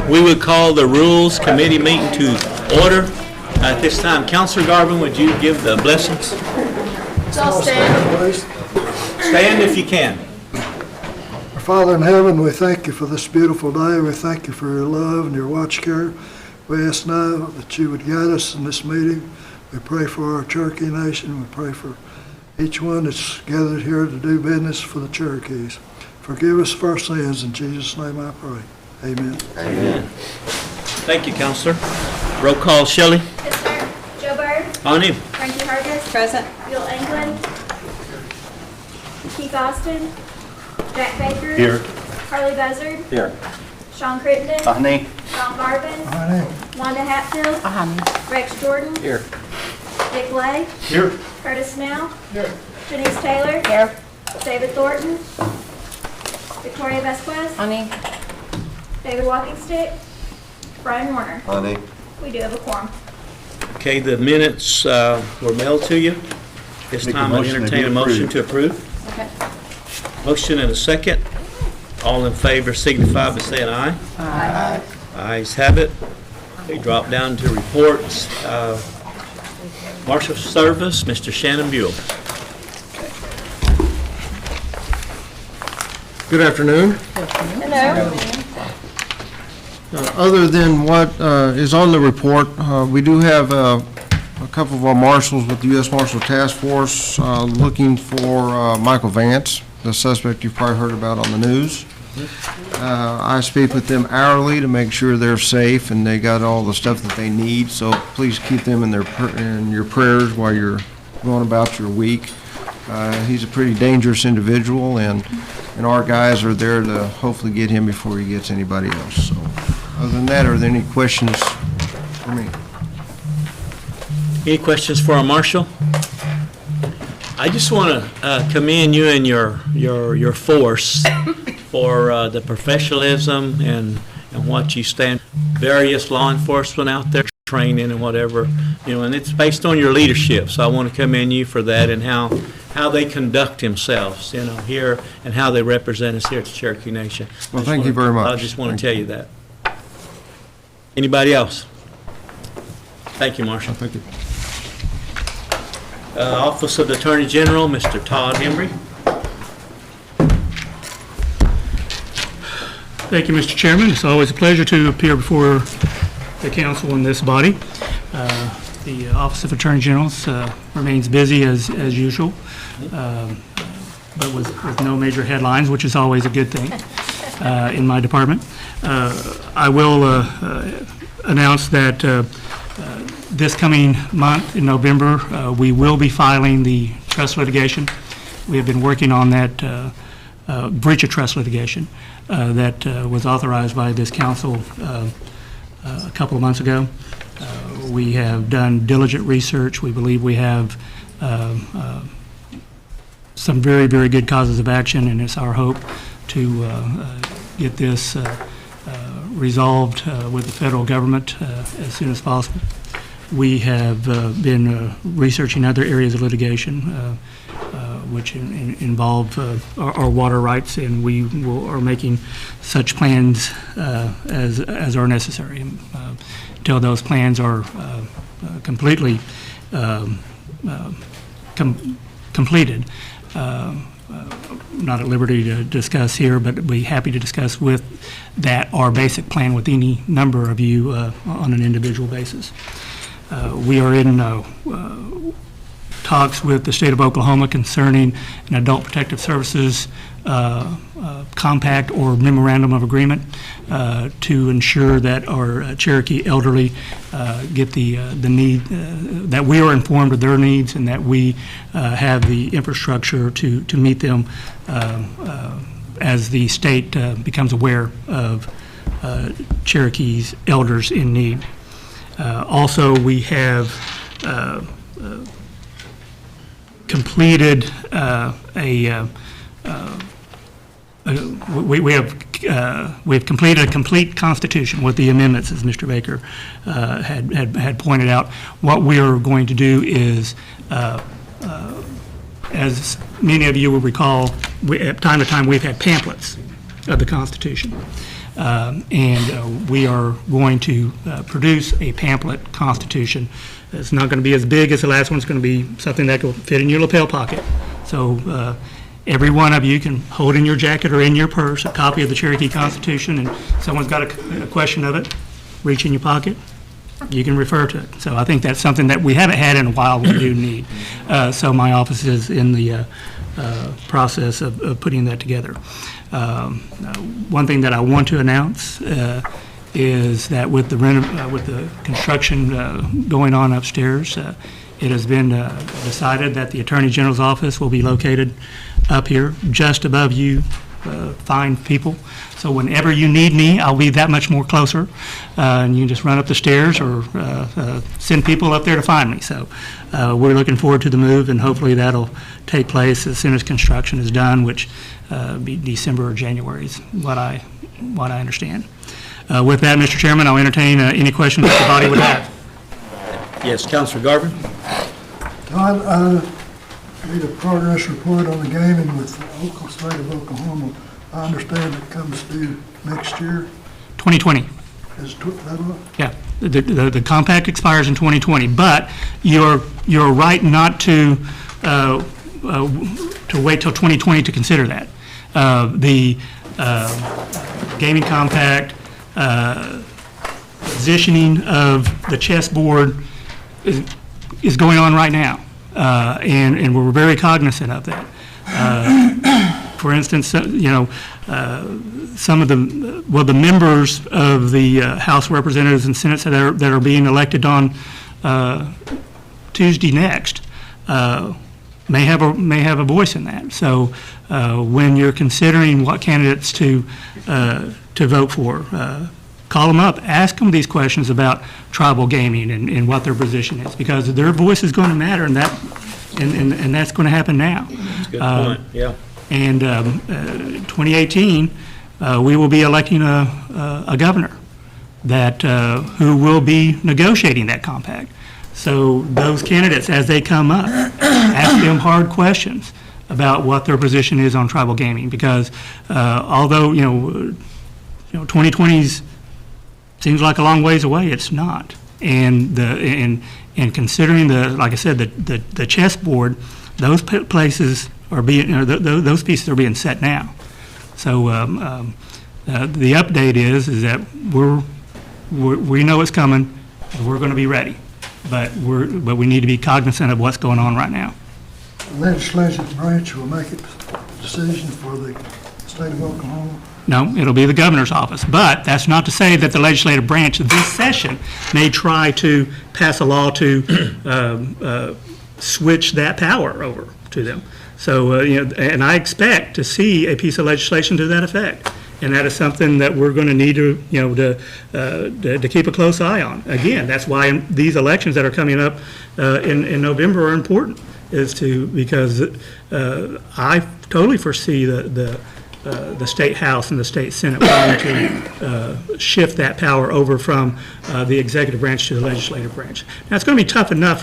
We would call the Rules Committee meeting to order. At this time, Councilor Garvin, would you give the blessings? I'll stand. Stand if you can. Our Father in heaven, we thank you for this beautiful day. We thank you for your love and your watch care. We ask now that you would guide us in this meeting. We pray for our Cherokee Nation. We pray for each one that's gathered here to do business for the Cherokees. Forgive us for our sins. In Jesus' name I pray. Amen. Amen. Thank you, Councilor. Roll call, Shelley. Yes, sir. Joe Byrd. On him. Frankie Hargis. Present. Bill England. Keith Austin. Jack Baker. Here. Harley Buzzard. Here. Sean Crittenden. Honey. Sean Garvin. Aye. Wanda Hatfield. Rex Jordan. Here. Dick Lay. Here. Curtis Snell. Here. Janice Taylor. Here. David Thornton. Victoria Vasquez. Honey. David Walkingstick. Brian Warner. Honey. We do have a quorum. Okay, the minutes were mailed to you. This Make a time I motion to entertain a be motion approved. to approve. Okay. Motion and a second. All in favor signify by saying aye. Aye. Ayes have it. We drop down to reports. Marshal Service, Mr. Shannon Buell. Good afternoon. Hello. Other than what is on the report, we do have a couple of our marshals with the U.S. Marshal Task Force looking for Michael Vance, the suspect you've probably heard about on the news. I speak with them hourly to make sure they're safe and they got all the stuff that they need, so please keep them in your prayers while you're going about your week. He's a pretty dangerous individual, and our guys are there to hopefully get him before he gets anybody else. So, other than that, are there any questions for me? Any questions for our marshal? I just want to commend you and your force for the professionalism and what you stand. Various law enforcement out there training and whatever, and it's based on your leadership. So I want to commend you for that and how they conduct themselves, here, and how they represent us here at the Cherokee Nation. Well, thank you very much. I just want to tell you that. Anybody else? Thank you, Marshal. Thank you. Office of the Attorney General, Mr. Todd Embry. Thank you, Mr. Chairman. It's always a pleasure to appear before the council in this body. The Office of Attorney General remains busy as usual, but with no major headlines, which is always a good thing in my department. I will announce that this coming month in November, we will be filing the trust litigation. We have been working on that breach of trust litigation that was authorized by this council a couple of months ago. We have done diligent research. We believe we have some very, very good causes of action, and it's our hope to get this resolved with the federal government as soon as possible. We have been researching other areas of litigation which involve our water rights, and we are making such plans as are necessary. Until those plans are completely completed, not at liberty to discuss here, but be happy to discuss with that our basic plan with any number of you on an individual basis. We are in talks with the state of Oklahoma concerning an adult protective services compact or memorandum of agreement to ensure that our Cherokee elderly get the need, that we are informed of their needs and that we have the infrastructure to meet them as the state becomes aware of Cherokee's elders in need. Also, we have completed we have completed a complete constitution with the amendments, as Mr. Baker had pointed out. What we are going to do is, as many of you will recall, at time to time we've had pamphlets of the Constitution. And we are going to produce a pamphlet constitution. It's not going to be as big as the last one. It's going to be something that will fit in your lapel pocket. So every one of you can hold in your jacket or in your purse a copy of the Cherokee Constitution, and someone's got a question of it, reach in your pocket, you can refer to it. So I think that's something that we haven't had in a while, we do need. So my office is in the process of putting that together. One thing that I want to announce is that with the construction going on upstairs, it has been decided that the Attorney General's office will be located up here, just above you fine people. So whenever you need me, I'll be that much more closer, and you can just run up the stairs or send people up there to find me. So we're looking forward to the move, and hopefully that'll take place as soon as construction is done, which be December or January is what I understand. With that, Mr. Chairman, I'll entertain any questions that the body would have. Yes, Councilor Garvin? Todd, I need a progress report on the gaming with the state of Oklahoma. I understand it comes due next year. 2020. Is that right? Yeah, the compact expires in 2020, but you're right not to wait till 2020 to consider that. The gaming compact, positioning of the chessboard is going on right now, and we're very cognizant of that. For instance, some of the members of the House of Representatives and Senate that are being elected on Tuesday next may have a voice in that. So when you're considering what candidates to vote for, call them up, ask them these questions about tribal gaming and what their position is, because their voice is going to matter, and that's going to happen now. That's a good point, yeah. And 2018, we will be electing a governor that who will be negotiating that compact. So those candidates, as they come up, ask them hard questions about what their position is on tribal gaming, because although 2020 seems like a long ways away, it's not. And considering like I said, the chessboard, those places are being, those pieces are being set now. So the update is that we know it's coming, and we're going to be ready, but we need to be cognizant of what's going on right now. The legislative branch will make a decision for the state of Oklahoma. No, it'll be the governor's office, but that's not to say that the legislative branch this session may try to pass a law to switch that power over to them. So, and I expect to see a piece of legislation to that effect, and that is something that we're going to need to keep a close eye on. Again, that's why these elections that are coming up in November are important, because I totally foresee the state house and the state senate wanting to shift that power over from the executive branch to the legislative branch. Now, it's going to be tough enough,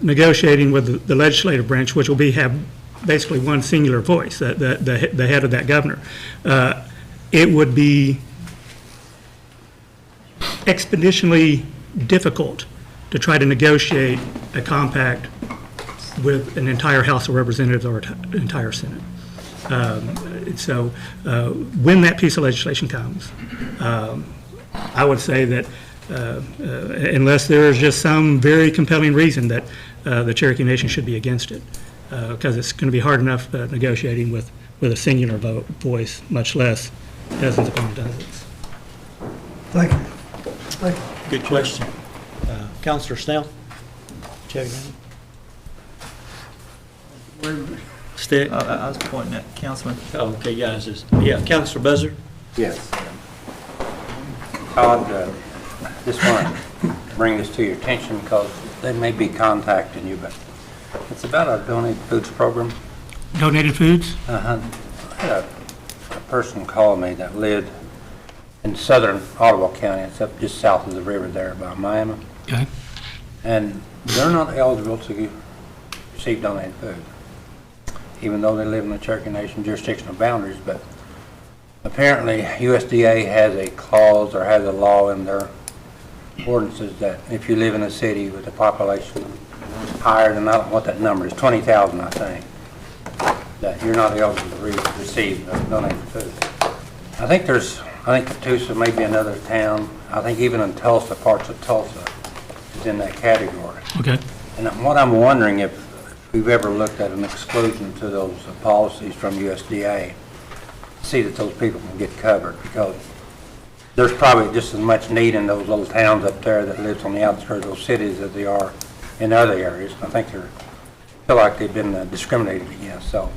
negotiating with the legislative branch, which will have basically one singular voice, the head of that governor. It would be exponentially difficult to try to negotiate a compact with an entire House of Representatives or an entire Senate. So when that piece of legislation comes, I would say that unless there is just some very compelling reason that the Cherokee Nation should be against it, because it's going to be hard enough negotiating with a singular voice, much less dozens upon dozens. Thank you. Thank you. Good question. Councilor Snell? Check it out. Stick? I was pointing at Councilman. Oh, okay, guys. Yeah, Councilor Buzzer? Yes. Todd, just want to bring this to your attention because they may be contacting you, but it's about our donated foods program. Donated foods? I had a person call me that lived in southern Ottawa County. It's up just south of the river there by Miami. Okay. And they're not eligible to receive donated food, even though they live in the Cherokee Nation jurisdictional boundaries, but apparently USDA has a clause or has a law in their ordinances that if you live in a city with a population higher than, I don't know what that number is, 20,000, I think, that you're not eligible to receive donated food. I think Catoosa may be another town. I think even in Tulsa, parts of Tulsa is in that category. Okay. And what I'm wondering if we've ever looked at an exclusion to those policies from USDA, see that those people can get covered, because there's probably just as much need in those little towns up there that lives on the outskirts of those cities as they are in other areas. I think feel like they've been discriminated against. So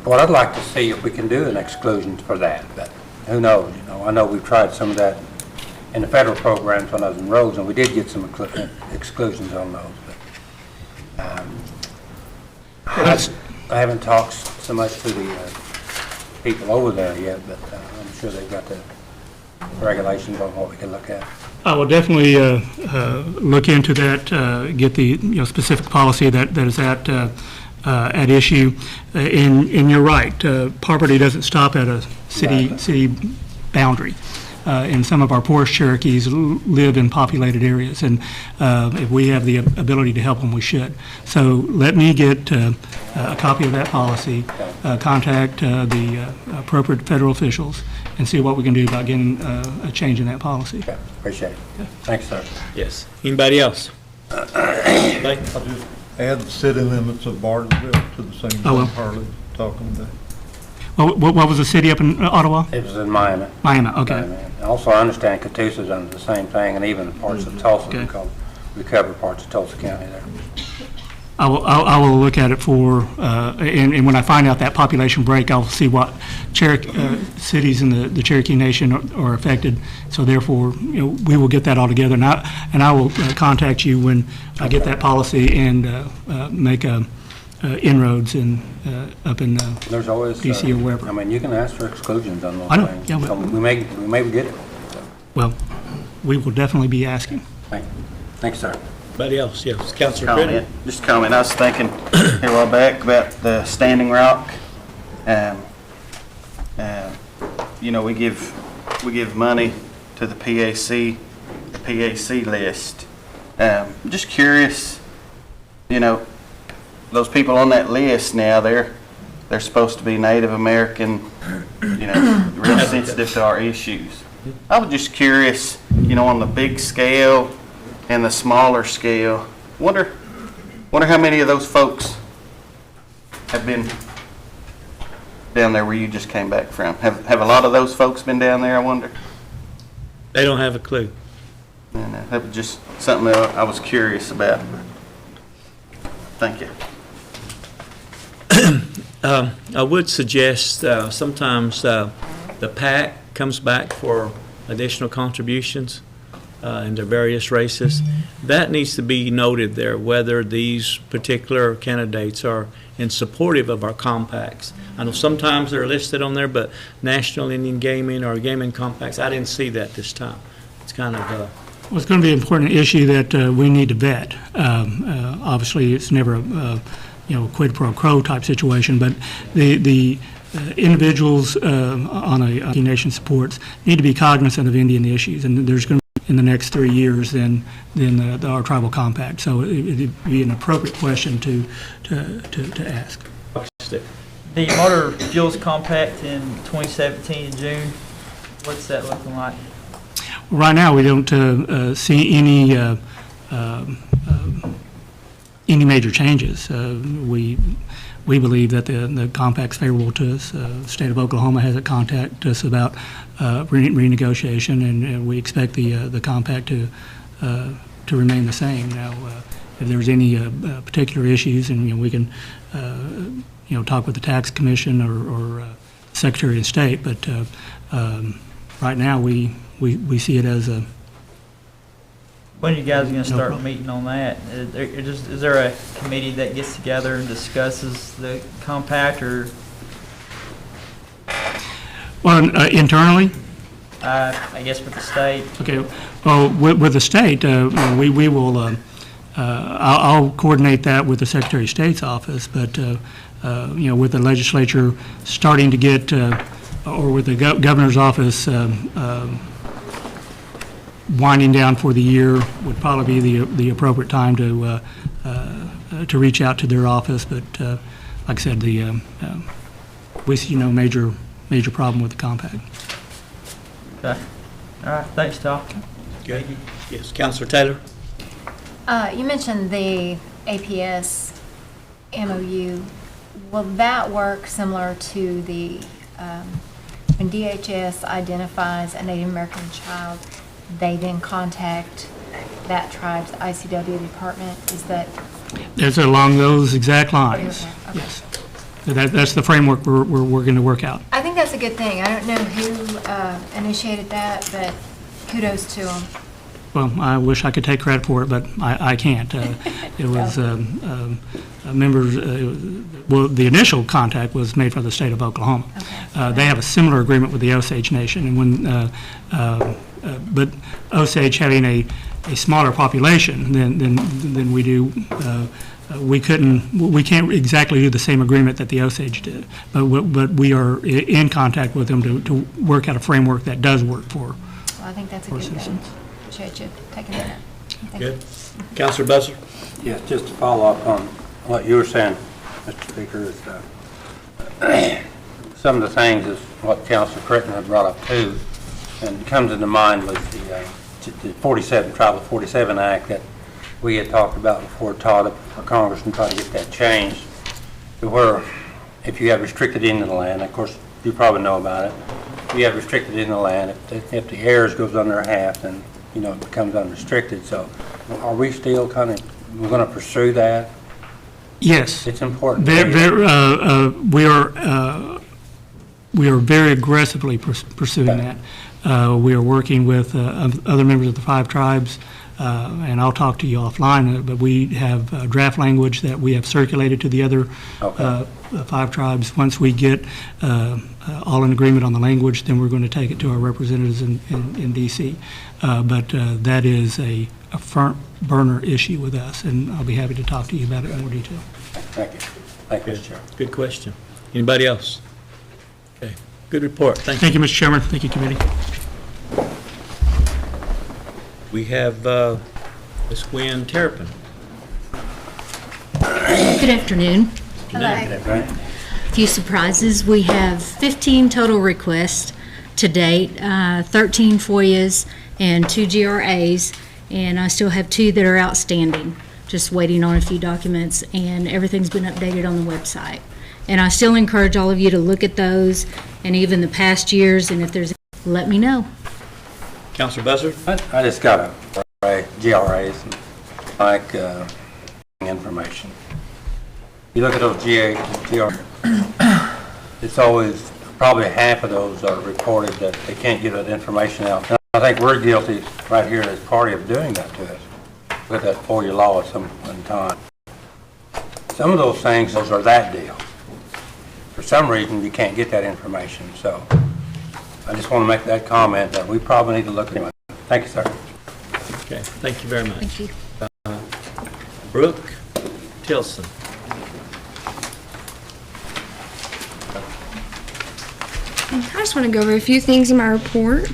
what I'd like to see if we can do an exclusion for that, but who knows, you know. I know we've tried some of that in the federal programs when I was in roads, and we did get some exclusions on those. But I haven't talked so much to the people over there yet, but I'm sure they've got the regulations on what we can look at. I will definitely look into that, get the specific policy that is at issue. And you're right, poverty doesn't stop at a city boundary. And some of our poorest Cherokees live in populated areas, and if we have the ability to help them, we should. So let me get a copy of that policy, contact the appropriate federal officials, and see what we can do about getting a change in that policy. Okay, appreciate it. Thanks, sir. Yes. Anybody else? Thank you. I'll just add the city limits of Bartlesville to the same Oh, well. thing Harley's talking about. What was the city up in Ottawa? It was in Miami. Miami, okay. Miami. Also, I understand Catoosa's under the same thing, and even parts of Tulsa, Okay. because we cover parts of Tulsa County there. I will look at it for, and when I find out that population break, I'll see what cities in the Cherokee Nation are affected. So therefore, we will get that all together. And I will contact you when I get that policy and make inroads up in There's always DC or wherever. I mean, you can ask for exclusions on those I know, things. yeah, So we may get it. Well, we will definitely be asking. Thanks, sir. Anybody else? Yes. Councilor Brennan? Just a comment. I was thinking here a while back about the Standing Rock. We give money to the PAC list. I'm just curious, those people on that list now, they're supposed to be Native American, real sensitive to our issues. I was just curious, on the big scale and the smaller scale, wonder how many of those folks have been down there where you just came back from. Have a lot of those folks been down there, I wonder? They don't have a clue. And that was just something that I was curious about. Thank you. I would suggest sometimes the PAC comes back for additional contributions in their various races. That needs to be noted there, whether these particular candidates are in supportive of our compacts. I know sometimes they're listed on there, but National Indian Gaming or Gaming Compacts, I didn't see that this time. It's kind of Well, it's going to be an important issue that we need to vet. Obviously, it's never a quid pro quo type situation, but the individuals on a nation supports need to be cognizant of Indian issues, and there's going to be in the next 3 years than our tribal compact. So it'd be an appropriate question to ask. The motor fuels compact in 2017 in June, what's that looking like? Right now, we don't see any major changes. We believe that the compact's favorable to us. The state of Oklahoma hasn't contacted us about renegotiation, and we expect the compact to remain the same. Now, if there's any particular issues, and we can talk with the tax commission or Secretary of State, but right now we see it as a. When are you guys going to start meeting on that? Is there a committee that gets together and discusses the compact, or? Well, internally? I guess with the state. Okay. Well, with the state, we will. I'll coordinate that with the Secretary of State's office, but with the legislature starting to get or with the governor's office winding down for the year would probably be the appropriate time to reach out to their office. But like I said, we see no major problem with the compact. Okay. All right, thanks, Tom. Good. Yes, Counselor Taylor? You mentioned the APS MOU. Will that work similar to the, when DHS identifies a Native American child, they then contact that tribe's ICW department? Is that? It's along those exact lines. Okay. Yes. That's the framework we're going to work out. I think that's a good thing. I don't know who initiated that, but kudos to them. Well, I wish I could take credit for it, but I can't. It was members, well, the initial contact was made by the state of Oklahoma. Okay. They have a similar agreement with the Osage Nation, and but Osage having a smaller population than we do, we can't exactly do the same agreement that the Osage did, but we are in contact with them to work out a framework that does work for. Well, I think that's a good thing. citizens. Appreciate you taking that. Thank Good. you. Counselor Busser? Yes, just to follow up on what you were saying, Mr. Speaker, is some of the things is what Councilor Critton had brought up too, and comes into mind was the 47, Tribal 47 Act that we had talked about before, Todd, for Congress, and try to get that changed to where if you have restricted into the land, of course, you probably know about it, if you have restricted in the land, if the heirs goes under a half, then, you know, it becomes unrestricted. So are we still we're going to pursue that? Yes. It's important. We are very aggressively pursuing that. We are working with other members of the 5 tribes, and I'll talk to you offline, but we have draft language that we have circulated to the other 5 tribes. Once we get all in agreement on the language, then we're going to take it to our representatives in D.C. But that is a front burner issue with us, and I'll be happy to talk to you about it in more detail. Thank you. Thank you, Mr. Chair. Good question. Anybody else? Okay. Good report. Thank you. Thank you, Mr. Chairman. Thank you, committee. We have Ms. Gwen Terrapin. Good afternoon. Hello. Right? A few surprises. We have 15 total requests to date, 13 FOIAs and 2 GRAs, and I still have 2 that are outstanding, just waiting on a few documents, and everything's been updated on the website. And I still encourage all of you to look at those and even the past years, and if there's, let me know. Counselor Busser? I just got GRAs and like information. You look at those GRAs, it's always probably half of those are reported that they can't get that information out. And I think we're guilty right here as party of doing that to us with that FOIA law at some time. Some of those things, those are that deal. For some reason, you can't get that information. So I just want to make that comment that we probably need to look at it. Thank you, sir. Okay, thank you very much. Thank you. Brooke Tilson. I just want to go over a few things in my report.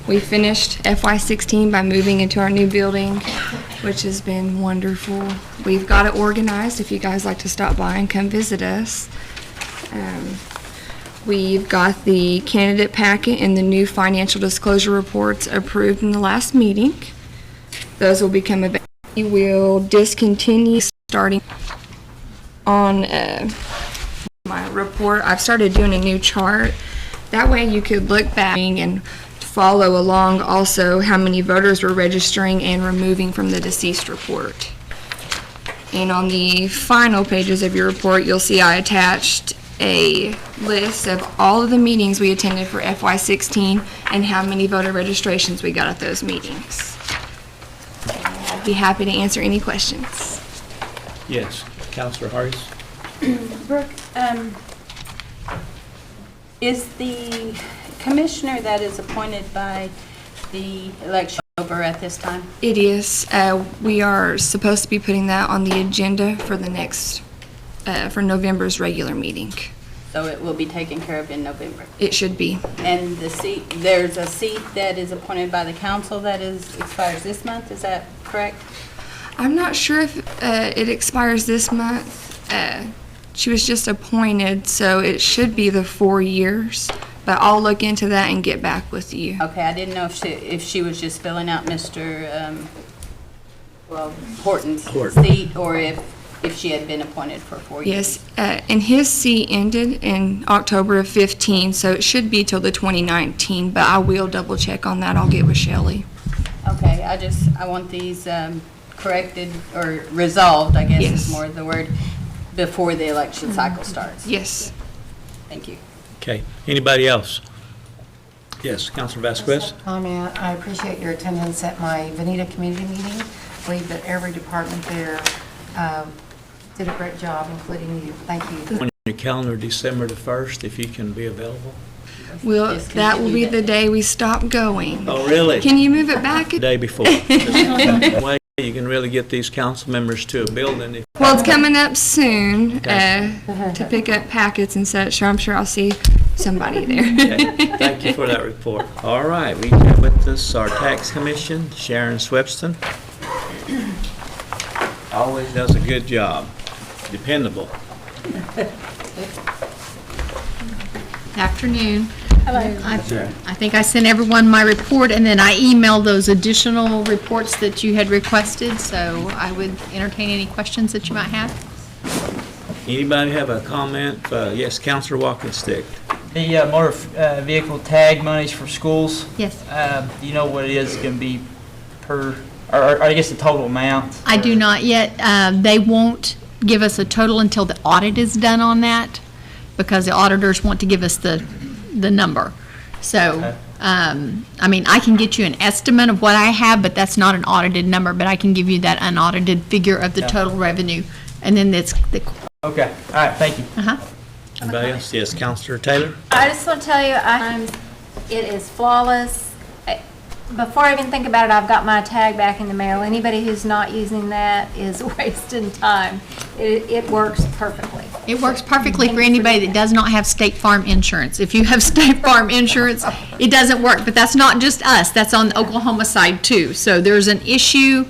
We finished FY16 by moving into our new building, which has been wonderful. We've got it organized if you guys like to stop by and come visit us. We've got the candidate packet and the new financial disclosure reports approved in the last meeting. Those will become available. We will discontinue starting on my report. I've started doing a new chart. That way you could look back and follow along also how many voters were registering and removing from the deceased report. And on the final pages of your report, you'll see I attached a list of all of the meetings we attended for FY16 and how many voter registrations we got at those meetings. And I'd be happy to answer any questions. Yes, Counselor Harris. Brooke, is the commissioner that is appointed by the election over at this time? It is. We are supposed to be putting that on the agenda for the next, for November's regular meeting. so it will be taken care of in November. It should be. And the seat, there's a seat that is appointed by the council that expires this month, is that correct? I'm not sure if it expires this month. She was just appointed, so it should be the 4 years. But I'll look into that and get back with you. Okay, I didn't know if she was just filling out Mr. Horton's seat, or if she had been appointed for 4 years. Yes, and his seat ended in October of 15, so it should be till the 2019, but I will double check on that. I'll get with Shelley. Okay, I want these corrected or resolved, I guess Yes. is more the word, before the election cycle starts. Yes. Thank you. Okay, anybody else? Yes, Councilor Vasquez? Comment. I appreciate your attendance at my Veneta community meeting. I believe that every department there did a great job, including you. Thank you. On your calendar, December the 1st, if you can be available. Well, that will be the day we stop going. Oh, really? Can you move it back? The day before. Way you can really get these council members to a building. Well, it's coming up soon to pick up packets and such, so I'm sure I'll see somebody there. Okay, thank you for that report. All right, we have with us our tax commission, Sharon Swepston. Always does a good job, dependable. Afternoon. Hello. I think I sent everyone my report, and then I emailed those additional reports that you had requested, so I would entertain any questions that you might have. Anybody have a comment? Yes, Councilor Walkenstick. The motor vehicle tag monies for schools, Yes. do you know what it is going to be per, or I guess the total amount? I do not yet. They won't give us a total until the audit is done on that, because the auditors want to give us the number. So, Okay. I mean, I can get you an estimate of what I have, but that's not an audited number, but I can give you that unaudited figure of the Yeah. total revenue. And then it's the, Okay, all right, thank you. Anybody else? Yes, Councilor Taylor. I just want to tell you, it is flawless. Before I even think about it, I've got my tag back in the mail. Anybody who's not using that is wasting time. It works perfectly. It works perfectly for anybody that does not have State Farm insurance. If you have State Farm insurance, it doesn't work, but that's not just us, that's on the Oklahoma side too. So there's an issue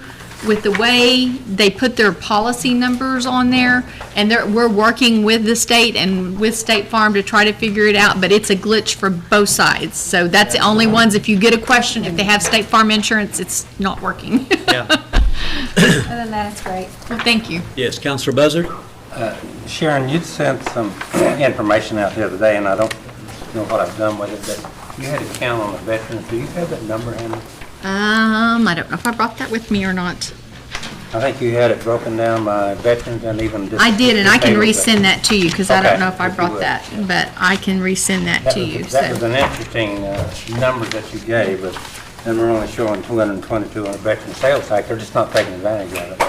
with the way they put their policy numbers on there, and we're working with the state and with State Farm to try to figure it out, but it's a glitch for both sides. So that's the only ones, if you get a question, if they have State Farm insurance, it's not working. Yeah. Other than that, it's great. Well, thank you. Yes, Councilor Buzzard. Sharon, you'd sent some information out the other day, and I don't know what I've done with it, but you had a count on the veterans. Do you have that number, Hannah? I don't know if I brought that with me or not. I think you had it broken down by veterans and even just... I did, and I can disabled resend that to you, because I Okay, don't know if I if you brought would. that, but I can resend that to you, That was so. an interesting number that you gave, but then we're only showing 222 on the veteran sales tax. They're just not taking advantage of it.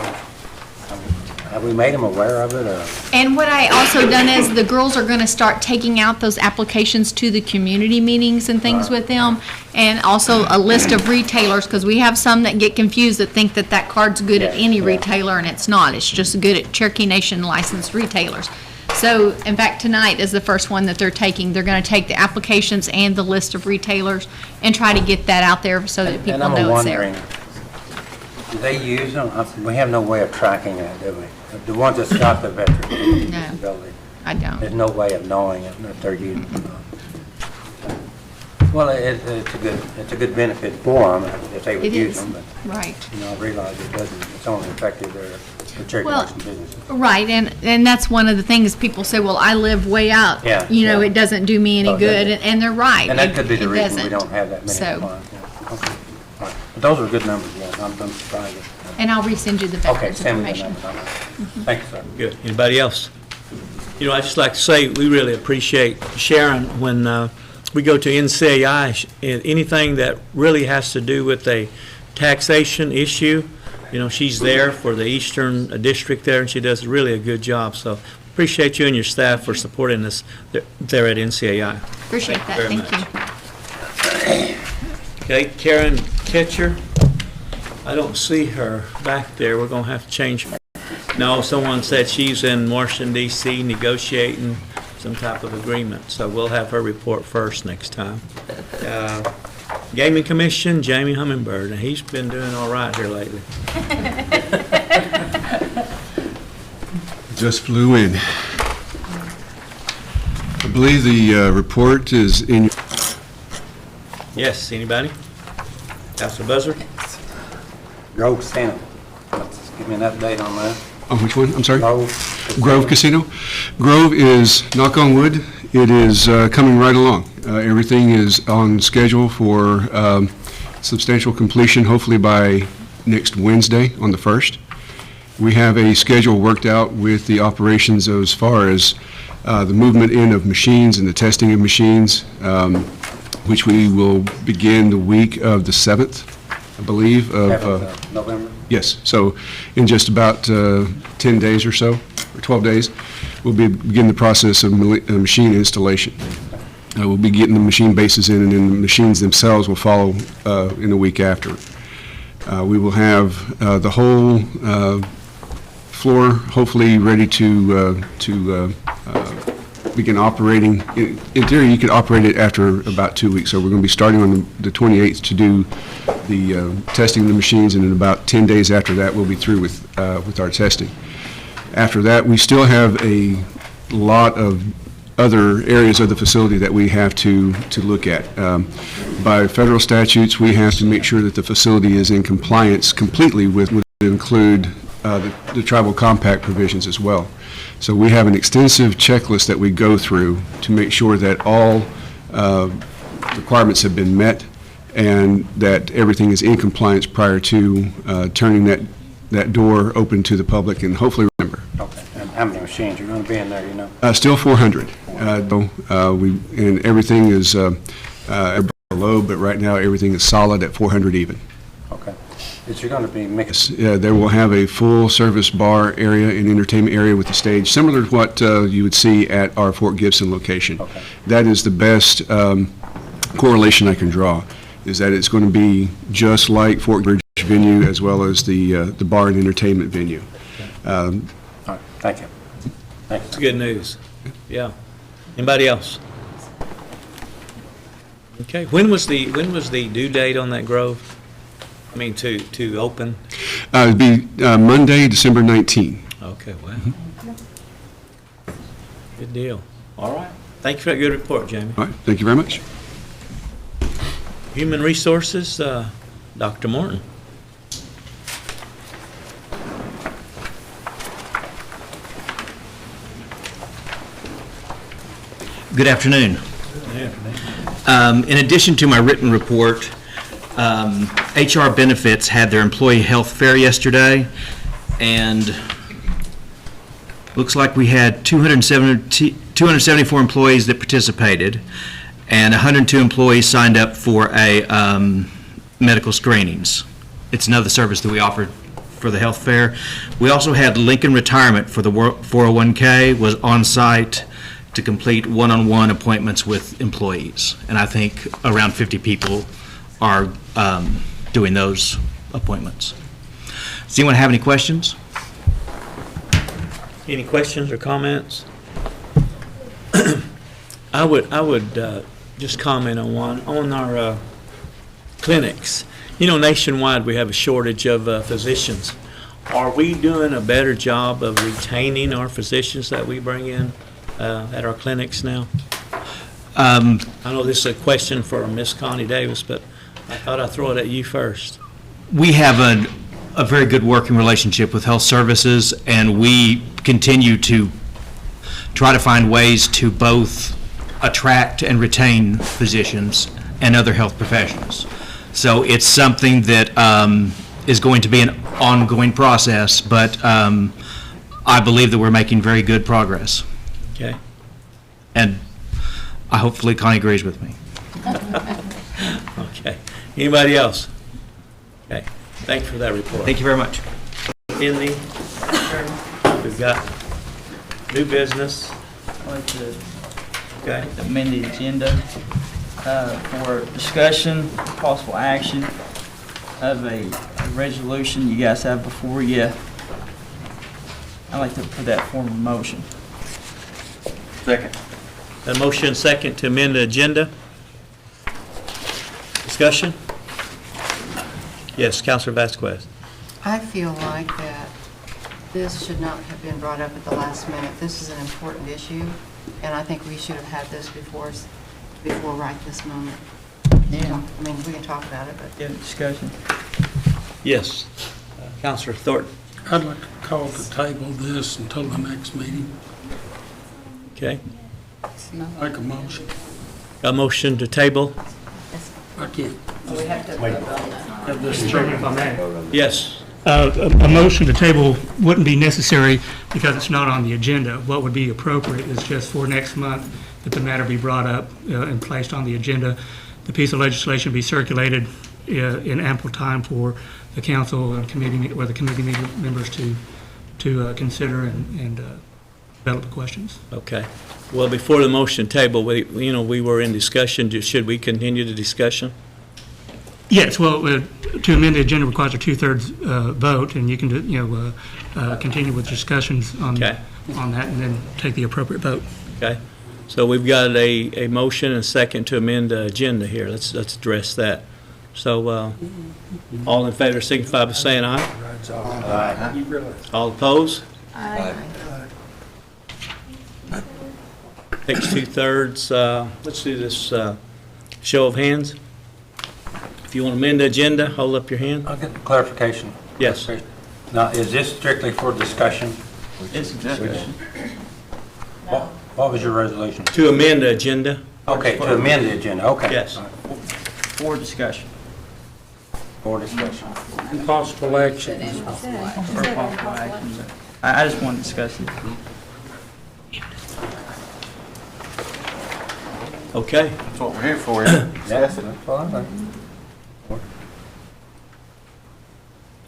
Have we made them aware of it, or? And what I also done is, the girls are gonna start taking out those applications to the community meetings and things with them, and also a list of retailers, because we have some that get confused that think that that card's good at any retailer, and it's not. It's just good at Cherokee Nation licensed retailers. So, in fact, tonight is the first one that they're taking. They're gonna take the applications and the list of retailers and try to get that out there so that people know it's there. And I'm wondering, do they use them? We have no way of tracking that, do we? The ones that's got the veteran No. disability. I don't. There's no way of knowing it if they're using them. Well, it's a good benefit for them if they would It use is, them, but, right. you know, I realize it doesn't, it's only affected their Cherokee Well, Nation businesses. Right, and that's one of the things people say, well, I live way out. Yeah, You know, yeah. it doesn't do me any Oh, good, doesn't. and they're right. And that could be the It reason we doesn't. don't have that many So- clients. Yeah. Okay. All right. But those are good numbers, yeah. I'm surprised. And I'll resend you the Okay, veterans send me the information. numbers on that. Thank you, sir. Good. Anybody else? You know, I'd just like to say, we really appreciate Sharon when we go to NCAI, anything that really has to do with a taxation issue. You know, she's there for the Eastern District there, and she does really a good job. So appreciate you and your staff for supporting us there at NCAI. Appreciate that, Very thank you. Okay, Karen Ketcher, I don't see her back there. We're going to have to change. No, someone said she's in Washington DC negotiating some type of agreement. So we'll have her report first next time. Gaming Commission, Jamie Hummingbird, and he's been doing all right here lately. Just flew in. I believe the report is in. Yes, anybody? Council Buzzer? Grove Casino. Just give me an update on that. On which one? I'm sorry? Grove Casino. Grove is, knock on wood, it is coming right along. Everything is on schedule for substantial completion, hopefully by next Wednesday on the 1st. We have a schedule worked out with the operations as far as the movement in of machines and the testing of machines, which we will begin the week of the 7th, I believe, of November? Yes, so in just about 10 days or so, or 12 days, we'll begin the process of machine installation. We'll be getting the machine bases in, and then the machines themselves will follow in a week after. We will have the whole floor hopefully ready to begin operating. In theory, you could operate it after about 2 weeks, so we're going to be starting on the 28th to do the testing of the machines, and in about 10 days after that, we'll be through with our testing. After that, we still have a lot of other areas of the facility that we have to look at. By federal statutes, we have to make sure that the facility is in compliance completely with what would include the tribal compact provisions as well. So we have an extensive checklist that we go through to make sure that all requirements have been met and that everything is in compliance prior to turning that door open to the public and hopefully remember. Okay. And how many machines are going to be in there, you know? Still 400. And everything is low, but right now everything is solid at 400 even. Okay. Is there going to be mixed? There will have a full-service bar area and entertainment area with the stage, similar to what you would see at our Fort Gibson location. Okay. That is the best correlation I can draw, is that it's going to be just like Fort Bridge venue as well as the bar and entertainment venue. All right. Thank you. Thanks. That's good news. Yeah. Anybody else? Okay. When was the due date on that Grove? I mean, to open? It'd be Monday, December 19th. Okay, well. Good deal. All right. Thank you for that good report, Jamie. All right, thank you very much. Human Resources, Dr. Morton. Good afternoon. In addition to my written report, HR Benefits had their employee health fair yesterday, and looks like we had 274 employees that participated, and 102 employees signed up for a medical screenings. It's another service that we offered for the health fair. We also had Lincoln Retirement for the 401k was on site to complete one-on-one appointments with employees, and I think around 50 people are doing those appointments. Does anyone have any questions? Any questions or comments? I would just comment on one on our clinics. You know, nationwide we have a shortage of physicians. Are we doing a better job of retaining our physicians that we bring in at our clinics now? I know this is a question for Miss Connie Davis, but I thought I'd throw it at you first. We have a very good working relationship with health services, and we continue to try to find ways to both attract and retain physicians and other health professionals. So it's something that is going to be an ongoing process, but I believe that we're making very good progress. Okay. And hopefully Connie agrees with me. Okay. Anybody else? Okay. Thank you for that report. Thank you very much. Finley, we've got new business. I'd like to Okay. amend the agenda for discussion, possible action of a resolution you guys have before you. I'd like to put that form of motion. Second. A motion second to amend the agenda. Discussion? Yes, Counselor Vasquez. I feel like that this should not have been brought up at the last minute. This is an important issue, and I think we should have had this before right this moment. Yeah. I mean, we can talk about it, but Yeah, discussion. Yes. Counselor Thornton. I'd like to call to table this until the next meeting. Okay. Make a motion. A motion to table? I can't. We have to vote on that. Mr. Chairman, if I may. Yes. A motion to table wouldn't be necessary because it's not on the agenda. What would be appropriate is just for next month that the matter be brought up and placed on the agenda. The piece of legislation be circulated in ample time for the council and committee, or the committee members to consider and develop the questions. Okay. Well, before the motion table, we were in discussion. Should we continue the discussion? Yes, well, to amend the agenda requires a two-thirds vote, and you can, continue with discussions on that and then take the appropriate vote. Okay. So we've got a motion and a second to amend the agenda here. Let's address that. So all in favor signify by saying aye. Aye. All opposed? Aye. Takes two-thirds. Let's do this show of hands. If you want to amend the agenda, hold up your hand. I'll get the clarification. Yes. Now, is this strictly for discussion? It's a discussion. What was your resolution? To amend the agenda. Okay, to amend the agenda, okay. Yes. For discussion. For discussion. And possible action. Or possible action. I just want to discuss it. Okay. That's what we're here for, isn't it? Yes, that's what I think.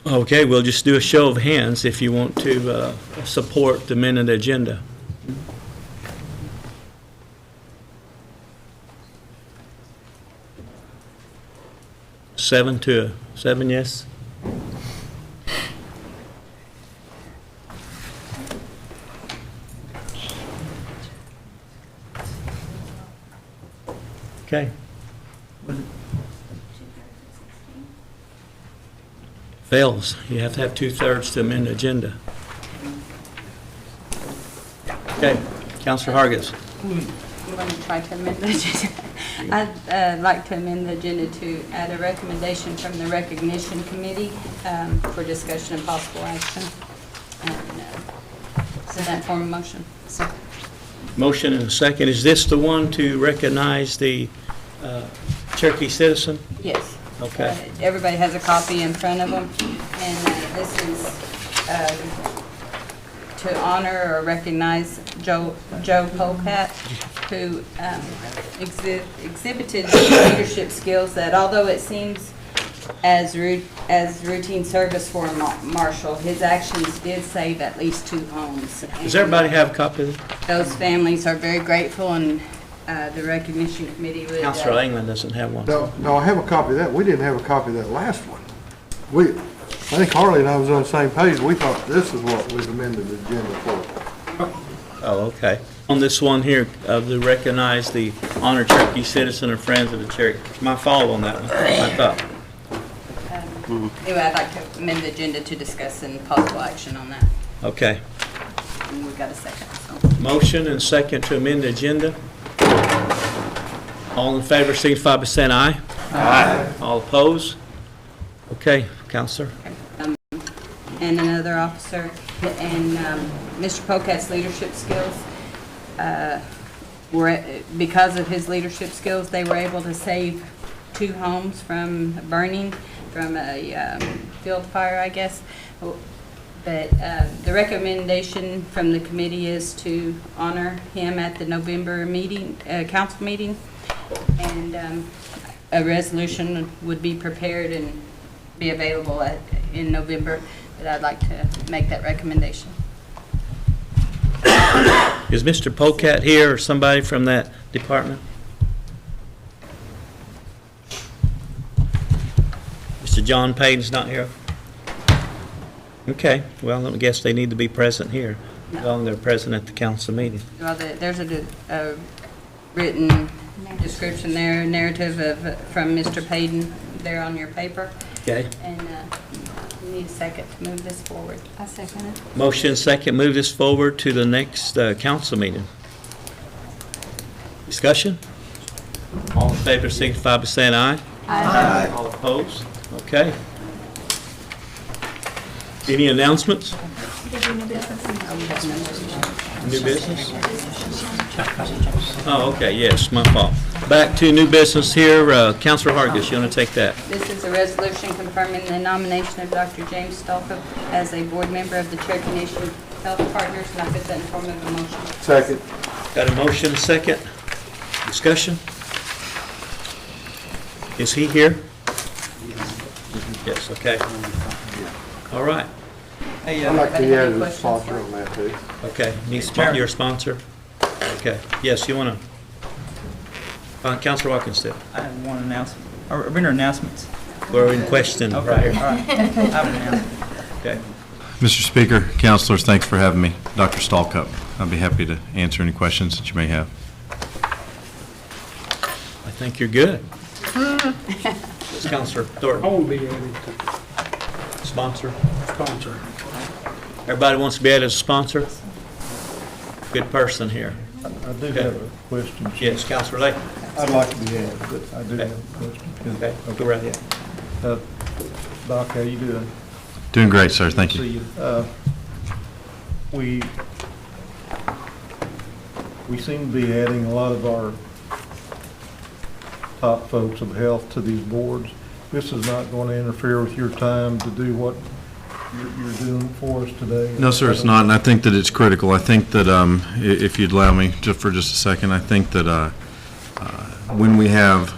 Okay, we'll just do a show of hands if you want to support the amended agenda. Seven, yes? Okay. Fails. You have to have two-thirds to amend the agenda. Okay, Counselor Hargis. I'm going to try to amend the agenda. I'd like to amend the agenda to add a recommendation from the Recognition Committee for discussion and possible action. And so that form of motion. Motion and a second. Is this the one to recognize the Cherokee citizen? Yes. Okay. Everybody has a copy in front of them, and this is to honor or recognize Joe Polecat, who exhibited leadership skills that, although it seems as routine service for a marshal, his actions did save at least 2 homes. Does everybody have a copy of it? Those families are very grateful, and the Recognition Committee would... Counselor England doesn't have one. No, I have a copy of that. We didn't have a copy of that last one. I think Harley and I was on the same page. We thought this is what was amended the agenda for. Oh, okay. On this one here, to recognize the honored Cherokee citizen and friends of the Cherokee. My follow on that one, I thought. Anyway, I'd like to amend the agenda to discuss and possible action on that. Okay. And we've got a second, so. Motion and second to amend the agenda. All in favor, signify by saying aye. Aye. All opposed? Okay, Counselor. And another officer, and Mr. Polecat's leadership skills, because of his leadership skills, they were able to save 2 homes from burning, from a field fire, I guess. But the recommendation from the committee is to honor him at the November meeting, council meeting, and a resolution would be prepared and be available in November, but I'd like to make that recommendation. Is Mr. Polecat here or somebody from that department? Mr. John Payton's not here? Okay, well, I guess they need to be present here, as long as they're present at the council meeting. Well, there's a written description there, narrative from Mr. Payton there on your paper. Okay. And you need a second to move this forward. I second it. Motion second, move this forward to the next council meeting. Discussion? All in favor, signify by saying aye. Aye. All opposed? Okay. Any announcements? New business? Oh, okay, yes, my fault. Back to new business here. Councilor Hargis, you want to take that? This is a resolution confirming the nomination of Dr. James Stalkup as a board member of the Cherokee Nation Health Partners, and I put that in form of a motion. Second. Got a motion, second. Discussion? Is he here? Yes, okay. All right. Hey, I'd like to Anybody have add any a questions sponsor for on that, too. Okay, need Chairman. your sponsor? Okay, yes, you want to? Councilor Watkins still. I have one announcement, or announcements. We're in question Okay, right all here. right. I have an announcement. Okay. Mr. Speaker, councilors, thanks for having me. Dr. Stalkup, I'll be happy to answer any questions that you may have. I think you're good. Councilor Thornton. I won't be added to Sponsor. sponsor. Everybody wants to be added as a sponsor? Good person here. I do Okay. have a question. Yes, Councilor Lake. I'd like to be added, but I do have a question. Okay, go right ahead. Doc, how you doing? Doing great, sir. Thank See you. you. We seem to be adding a lot of our top folks of health to these boards. This is not going to interfere with your time to do what you're doing for us today? No, sir, it's not, and I think that it's critical. I think that, if you'd allow me for just a second, I think that when we have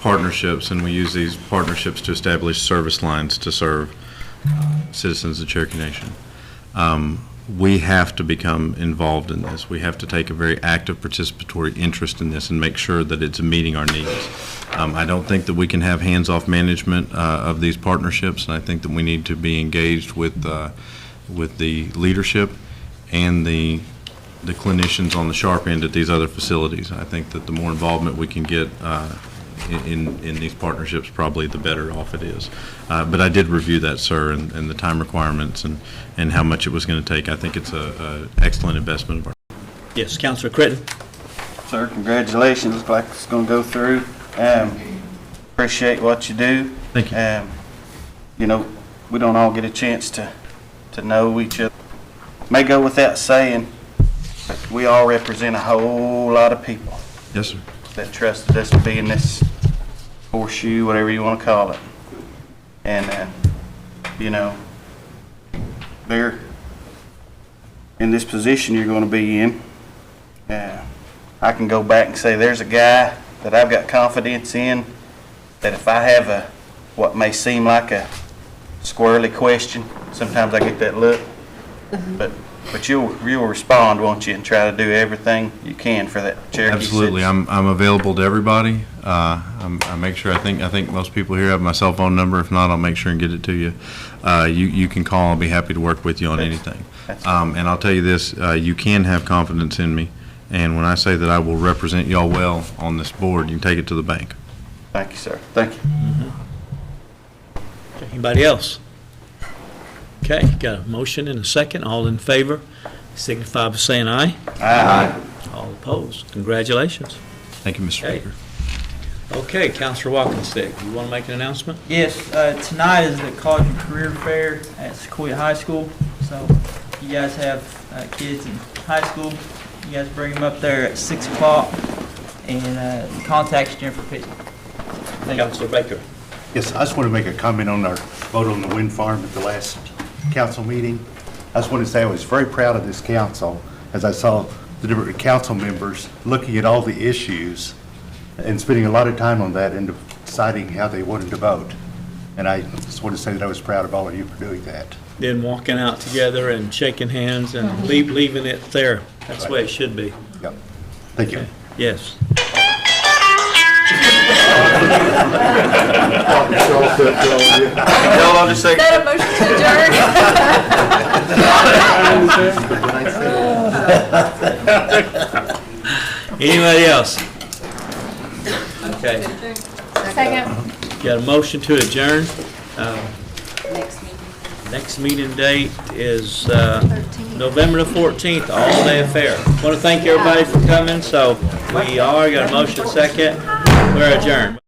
partnerships, and we use these partnerships to establish service lines to serve citizens of Cherokee Nation, we have to become involved in this. We have to take a very active participatory interest in this and make sure that it's meeting our needs. I don't think that we can have hands-off management of these partnerships, and I think that we need to be engaged with the leadership and the clinicians on the sharp end at these other facilities. I think that the more involvement we can get in these partnerships, probably the better off it is. But I did review that, sir, and the time requirements and how much it was going to take. I think it's an excellent investment of our. Yes, Councilor Critton. Sir, congratulations. Looks like it's going to go through. Appreciate what you do. Thank you. You know, we don't all get a chance to know each other. May go without saying, but we all represent a whole lot of people Yes, sir. that trusted us to be in this horseshoe, whatever you want to call it. And, you know, they're in this position you're going to be in. I can go back and say there's a guy that I've got confidence in, that if I have what may seem like a squirrely question, sometimes I get that look, but you'll respond, won't you, and try to do everything you can for that Cherokee Absolutely. citizen. I'm available to everybody. I make sure, I think most people here have my cell phone number. If not, I'll make sure and get it to you. You can call. I'll be happy to work with you on anything. And I'll tell you this, you can have confidence in me. And when I say that I will represent y'all well on this board, you can take it to the bank. Thank you, sir. Thank you. Okay, anybody else? Okay, got a motion and a second. All in favor, signify by saying aye. Aye. All opposed. Congratulations. Thank you, Mr. Okay. Speaker. Okay, Councilor Walkenstick, you want to make an announcement? Yes, tonight is the College and Career Fair at Sequoia High School. So if you guys have kids in high school, you guys bring them up there at 6 o'clock and contact Jennifer Pitts. Councilor Baker. Yes, I just want to make a comment on our vote on the wind farm at the last council meeting. I just want to say I was very proud of this council as I saw the different council members looking at all the issues and spending a lot of time on that and deciding how they wanted to vote. And I just want to say that I was proud of all of you for doing that. Then walking out together and shaking hands and leaving it there. That's the way it should be. Yep. Thank you. Okay. Yes. I'll just say. Is that a motion to adjourn? Anybody else? Okay, Second. got a motion to adjourn. Next meeting date is November the 14th, all-day affair. Want to thank everybody for coming, so we got a motion second. We're adjourned.